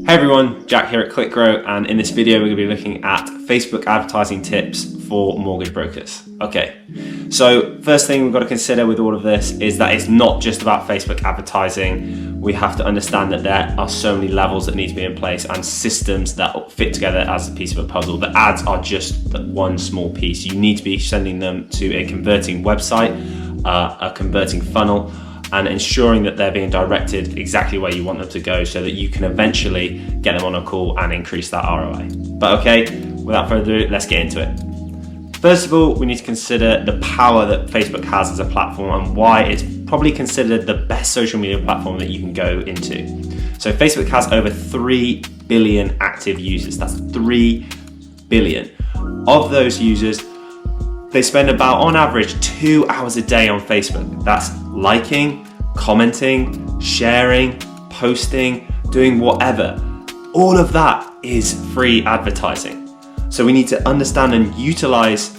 Hey everyone, Jack here at ClickGrow, and in this video we're going to be looking at Facebook advertising tips for mortgage brokers. Okay, so first thing we've got to consider with all of this is that it's not just about Facebook advertising. We have to understand that there are so many levels that need to be in place and systems that fit together as a piece of a puzzle. The ads are just one small piece. You need to be sending them to a converting website, a converting funnel, and ensuring that they're being directed exactly where you want them to go so that you can eventually get them on a call and increase that ROI. But okay, without further ado, let's get into it. First of all, we need to consider the power that Facebook has as a platform and why it's probably considered the best social media platform that you can go into. So Facebook has over 3 billion active users. That's 3 billion. Of those users, they spend about, on average, 2 hours a day on Facebook. That's liking, commenting, sharing, posting, doing whatever. All of that is free advertising. So we need to understand and utilize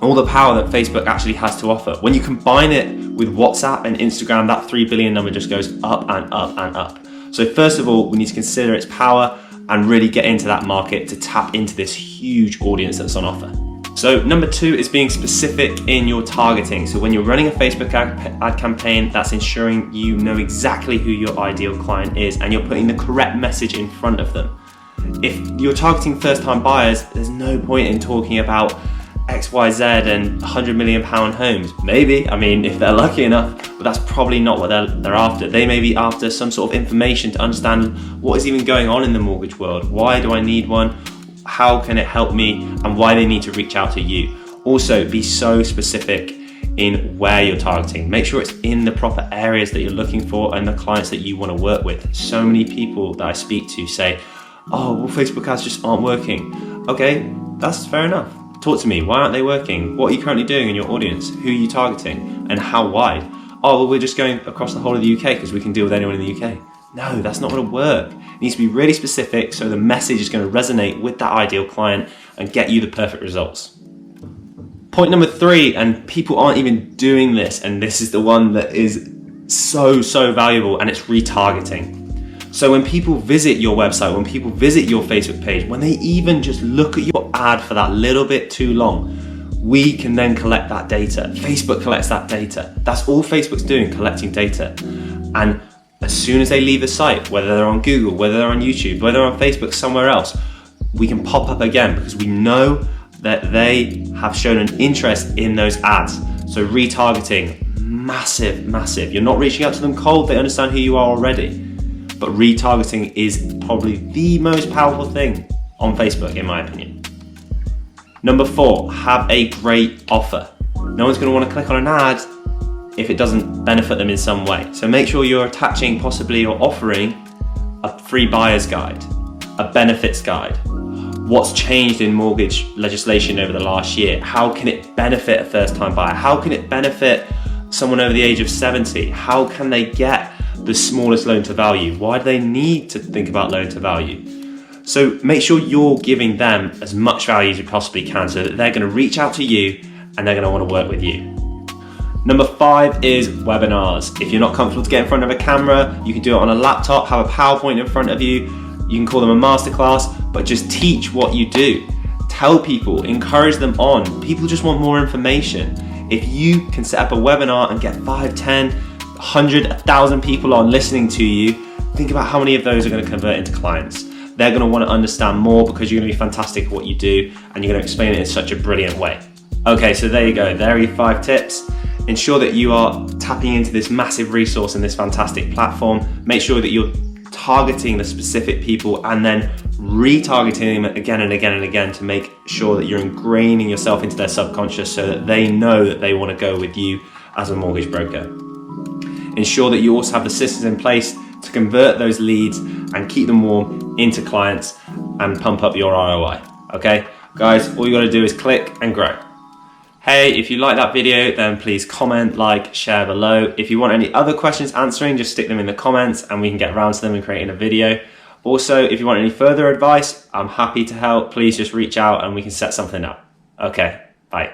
all the power that Facebook actually has to offer. When you combine it with WhatsApp and Instagram, that 3 billion number just goes up and up and up. So first of all, we need to consider its power and really get into that market to tap into this huge audience that's on offer. So number 2 is being specific in your targeting. So when you're running a Facebook ad campaign, that's ensuring you know exactly who your ideal client is and you're putting the correct message in front of them. If you're targeting first-time buyers, there's no point in talking about XYZ and £100 million homes. Maybe, I mean, if they're lucky enough, but that's probably not what they're after. They may be after some sort of information to understand what is even going on in the mortgage world. Why do I need one? How can it help me, and why they need to reach out to you. Also, be so specific in where you're targeting. Make sure it's in the proper areas that you're looking for and the clients that you want to work with. So many people that I speak to say, oh, well, Facebook ads just aren't working. Okay, that's fair enough. Talk to me, why aren't they working? What are you currently doing in your audience? Who are you targeting and how wide? Oh, well, we're just going across the whole of the UK because we can deal with anyone in the UK. No, that's not going to work. It needs to be really specific so the message is going to resonate with that ideal client and get you the perfect results. Point number 3, and people aren't even doing this, and this is the one that is so valuable, and it's retargeting. So when people visit your website, when people visit your Facebook page, when they even just look at your ad for that little bit too long, we can then collect that data. Facebook collects that data. That's all Facebook's doing, collecting data. And as soon as they leave the site, whether they're on Google, whether they're on YouTube, whether they're on Facebook, somewhere else, we can pop up again because we know that they have shown an interest in those ads. So retargeting, massive. You're not reaching out to them cold, they understand who you are already. But retargeting is probably the most powerful thing on Facebook, in my opinion. Number 4, have a great offer. No one's going to want to click on an ad if it doesn't benefit them in some way. So make sure you're attaching, possibly, or offering a free buyer's guide, a benefits guide. What's changed in mortgage legislation over the last year? How can it benefit a first-time buyer? How can it benefit someone over the age of 70? How can they get the smallest loan to value? Why do they need to think about loan to value? So make sure you're giving them as much value as you possibly can so that they're going to reach out to you and they're going to want to work with you. Number 5 is webinars. If you're not comfortable to get in front of a camera, you can do it on a laptop, have a PowerPoint in front of you. You can call them a masterclass, but just teach what you do. Tell people, encourage them on. People just want more information. If you can set up a webinar and get 5, 10, 100, 1,000 people on listening to you, think about how many of those are going to convert into clients. They're going to want to understand more because you're going to be fantastic at what you do and you're going to explain it in such a brilliant way. Okay, so there you go. There are your 5 tips. Ensure that you are tapping into this massive resource and this fantastic platform. Make sure that you're targeting the specific people and then retargeting them again and again and again to make sure that you're ingraining yourself into their subconscious so that they know that they want to go with you as a mortgage broker. Ensure that you also have the systems in place to convert those leads and keep them warm into clients and pump up your ROI. Okay, guys, all you got to do is click and grow. Hey, if you like that video, then please comment, like, share below. If you want any other questions answering, just stick them in the comments and we can get around to them and creating a video. Also, if you want any further advice, I'm happy to help. Please just reach out and we can set something up. Okay, bye.